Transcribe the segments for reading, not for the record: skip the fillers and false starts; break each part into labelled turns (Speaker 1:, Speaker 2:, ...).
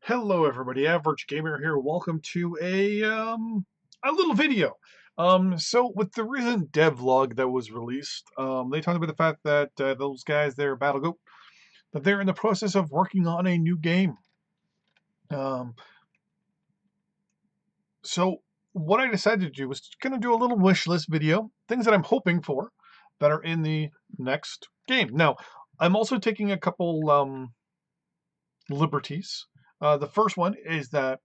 Speaker 1: Hello, everybody. Average Gamer here. Welcome to a little video. So with the recent devlog that was released, they talked about the fact that those guys there, BattleGoat, that they're in the process of working on a new game. Um, so what I decided to do was going to do a little wish list video, things that I'm hoping for that are in the next game. Now, I'm also taking a couple liberties. The first one is that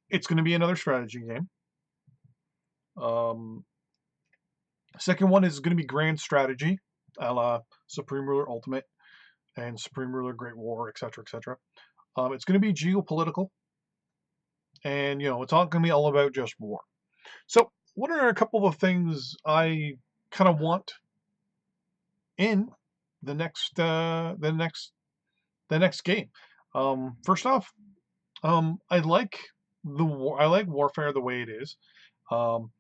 Speaker 1: it's going to be another strategy game. Um, Second one is going to be Grand Strategy, a la Supreme Ruler Ultimate and Supreme Ruler Great War, etc., etc. It's going to be geopolitical, and it's all going to be all about just war. So, what are a couple of things I kind of want in the next game? First off, I like I like warfare the way it is.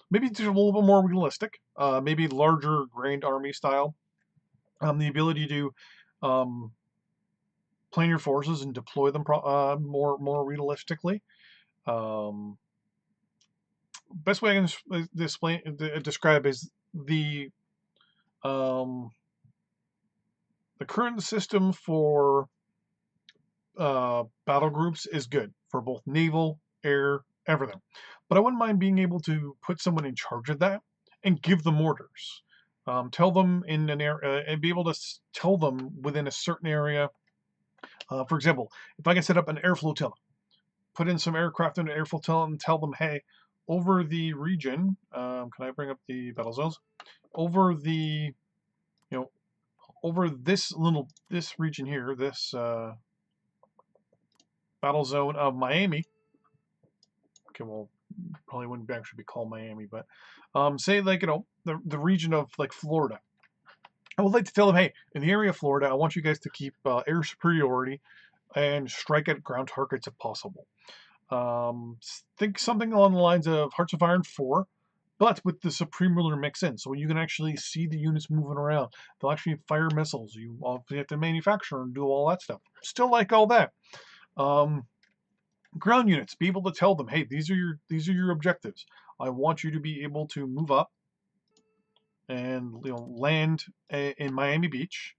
Speaker 1: Maybe just a little bit more realistic. Maybe larger grand army style. The ability to um, plan your forces and deploy them more realistically. Um, Best way I can describe is um, the current system for battle groups is good for both naval, air, everything. But I wouldn't mind being able to put someone in charge of that and give them orders. Tell them in an area and be able to tell them within a certain area. For example, if I can set up an air flotilla, put in some aircraft in an air flotilla and tell them, hey, over the region, can I bring up the battle zones? Over the, you know, over this region here, this battle zone of Miami. Okay, well, probably wouldn't actually be called Miami, but say like the region of like Florida. I would like to tell them, hey, in the area of Florida, I want you guys to keep air superiority and strike at ground targets if possible. Think something along the lines of Hearts of Iron 4, but with the Supreme Ruler mix in, so you can actually see the units moving around. They'll actually fire missiles. You obviously have to manufacture and do all that stuff. Still like all that. Um, Ground units, be able to tell them, hey, these are your objectives. I want you to be able to move up and land in Miami Beach,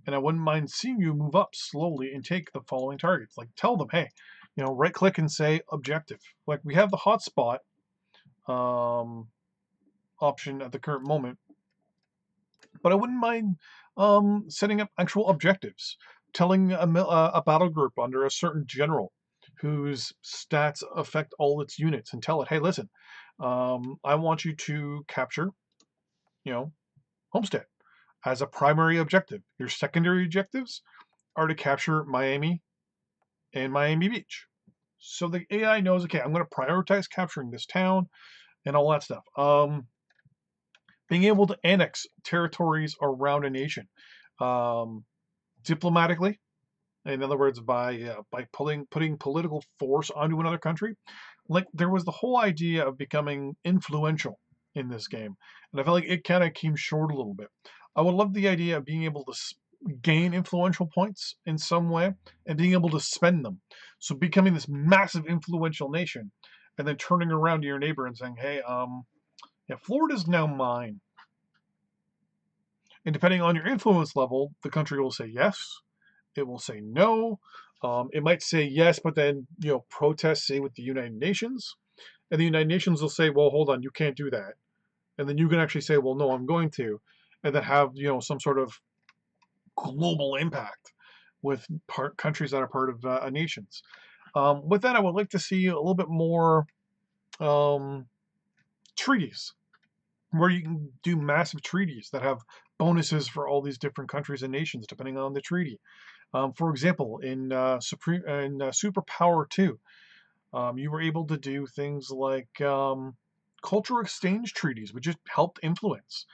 Speaker 1: and I wouldn't mind seeing you move up slowly and take the following targets. Like tell them, hey, right click and say objective. Like we have the hotspot um, option at the current moment, but I wouldn't mind setting up actual objectives, telling a battle group under a certain general whose stats affect all its units, and tell it, hey, listen, I want you to capture, Homestead as a primary objective. Your secondary objectives are to capture Miami and Miami Beach. So the AI knows, okay, I'm going to prioritize capturing this town and all that stuff. Being able to annex territories around a nation, um, diplomatically. In other words, by putting political force onto another country, like there was the whole idea of becoming influential in this game, and I felt like it kind of came short a little bit. I would love the idea of being able to gain influential points in some way and being able to spend them. So becoming this massive influential nation, and then turning around to your neighbor and saying, "Hey, yeah, Florida's now mine." And depending on your influence level, the country will say yes, it will say no. It might say yes, but then protest, say with the United Nations, and the United Nations will say, "Well, hold on, you can't do that." And then you can actually say, "Well, no, I'm going to," and then have some sort of global impact with countries that are part of nations. With that, I would like to see a little bit more um, treaties where you can do massive treaties that have bonuses for all these different countries and nations depending on the treaty. For example, in Superpower 2, you were able to do things like cultural exchange treaties, which just helped influence.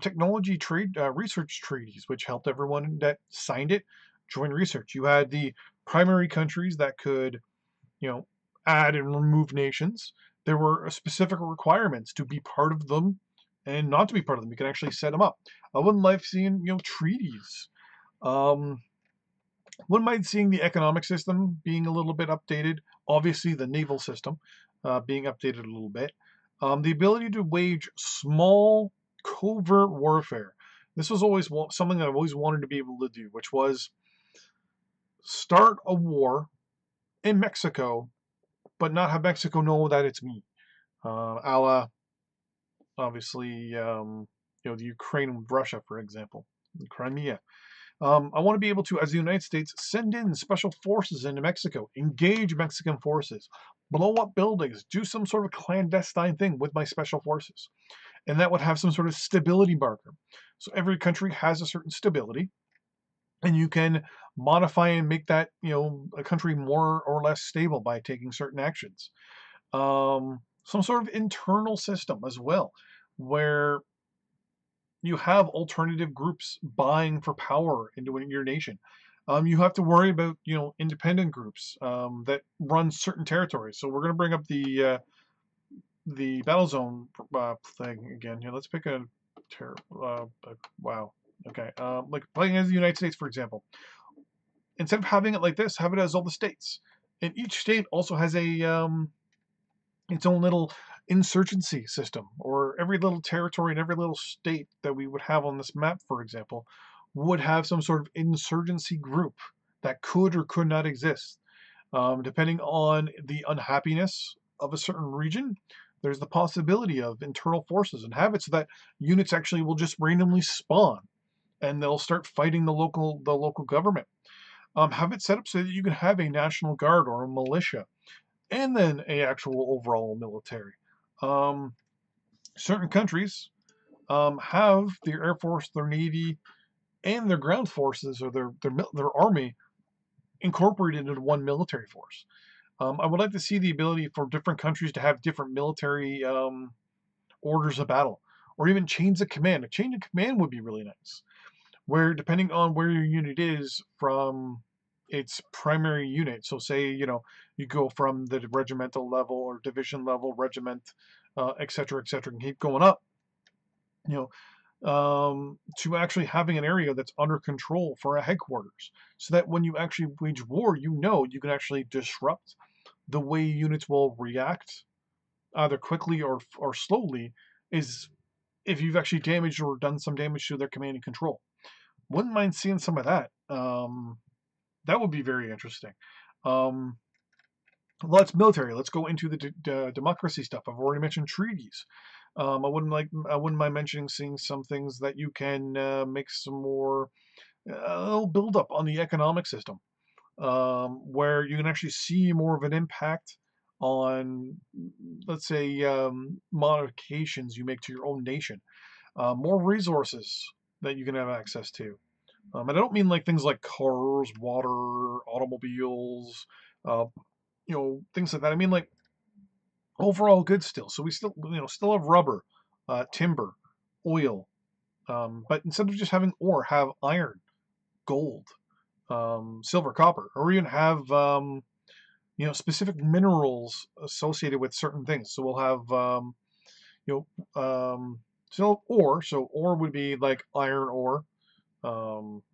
Speaker 1: Technology trade research treaties, which helped everyone that signed it join research. You had the primary countries that could, you know, add and remove nations. There were specific requirements to be part of them and not to be part of them. You can actually set them up. I wouldn't like seeing, treaties. Um, Wouldn't mind seeing the economic system being a little bit updated. Obviously, the naval system being updated a little bit. The ability to wage small covert warfare. This was always something I've always wanted to be able to do, which was start a war in Mexico, but not have Mexico know that it's me. A la, obviously, the Ukraine with Russia, for example, Crimea. I want to be able to, as the United States, send in special forces into Mexico, engage Mexican forces, blow up buildings, do some sort of clandestine thing with my special forces. And that would have some sort of stability marker. So every country has a certain stability, and you can modify and make that, a country more or less stable by taking certain actions. Some sort of internal system as well, where you have alternative groups buying for power into your nation. You have to worry about independent groups that run certain territories. So we're going to bring up the battle zone thing again. Here, let's pick wow. Okay, like playing as the United States, for example. Instead of having it like this, have it as all the states, and each state also has its own little insurgency system, or every little territory and every little state that we would have on this map, for example, would have some sort of insurgency group that could or could not exist. Depending on the unhappiness of a certain region, there's the possibility of internal forces, and have it so that units actually will just randomly spawn and they'll start fighting the local government. Have it set up so that you can have a national guard or a militia and then a actual overall military. Um, Certain countries have their air force, their navy, and their ground forces or their army incorporated into one military force. I would like to see the ability for different countries to have different military orders of battle, or even chains of command. A chain of command would be really nice, where depending on where your unit is from its primary unit. So say, you go from the regimental level or division level, regiment, et cetera, and keep going up, to actually having an area that's under control for a headquarters. So that when you actually wage war, you can actually disrupt the way units will react, either quickly or slowly, is if you've actually damaged or done some damage to their command and control. Wouldn't mind seeing some of that. That would be very interesting. Um, let's military. Let's go into the democracy stuff. I've already mentioned treaties. I wouldn't mind mentioning seeing some things that you can make some more little build up on the economic system, where you can actually see more of an impact on, let's say, modifications you make to your own nation, more resources that you can have access to. And I don't mean like things like cars, water, automobiles, uh, things like that. I mean like overall goods still. So we still have rubber, timber, oil, but instead of just having ore, have iron, gold, silver, copper, or even have specific minerals associated with certain things. So we'll have so ore. So ore would be like iron ore,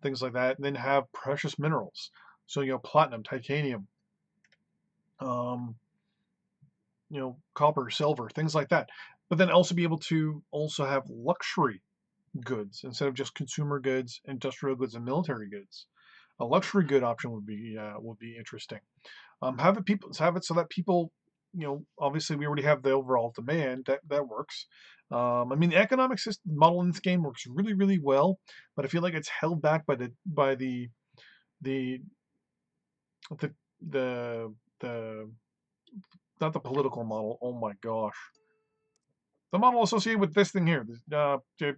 Speaker 1: things like that, and then have precious minerals. So platinum, titanium, um, copper, silver, things like that. But then also be able to also have luxury goods instead of just consumer goods, industrial goods, and military goods. A luxury good option would be interesting. Have it so that people, obviously we already have the overall demand that works. I mean, the economic system model in this game works really, really well, but I feel like it's held back the the the not the political model. Oh my gosh, the model associated with this thing here,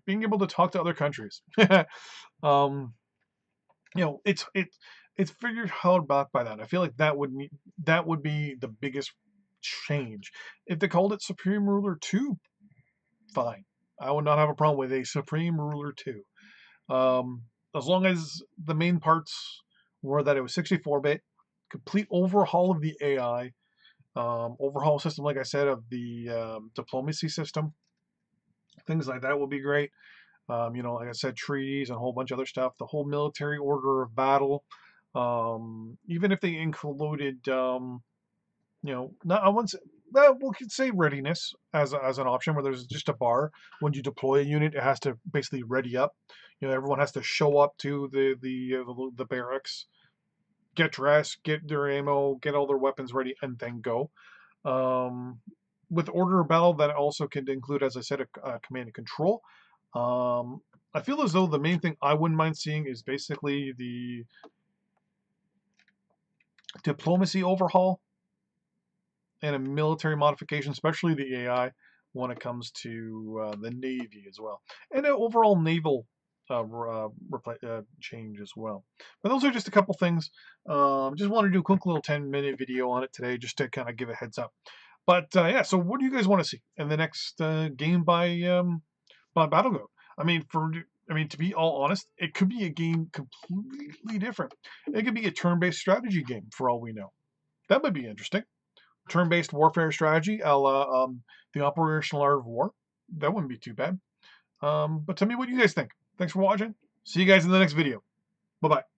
Speaker 1: being able to talk to other countries. um, it's figured held back by that. I feel like that would be the biggest change. If they called it Supreme Ruler 2, fine. I would not have a problem with a Supreme Ruler 2. As long as the main parts were that it was 64-bit, complete overhaul of the AI, overhaul system, like I said, of the diplomacy system, things like that would be great. Like I said, treaties and a whole bunch of other stuff. The whole military order of battle. Even if they included, not I wouldn't say, well, we could say readiness as an option where there's just a bar. When you deploy a unit, it has to basically ready up. Everyone has to show up to the barracks, get dressed, get their ammo, get all their weapons ready, and then go. Um, with order of battle, that also can include, as I said, a command and control. Um, I feel as though the main thing I wouldn't mind seeing is basically the diplomacy overhaul and a military modification, especially the AI, when it comes to the Navy as well, and an overall naval change as well. But those are just a couple things. Just wanted to do a quick little 10-minute video on it today, just to kind of give a heads up. But yeah, so what do you guys want to see in the next game by Battleground? To be all honest, it could be a game completely different. It could be a turn-based strategy game for all we know. That might be interesting. Turn-based warfare strategy, a la the Operational Art of War. That wouldn't be too bad. But tell me what you guys think. Thanks for watching. See you guys in the next video. Bye-bye.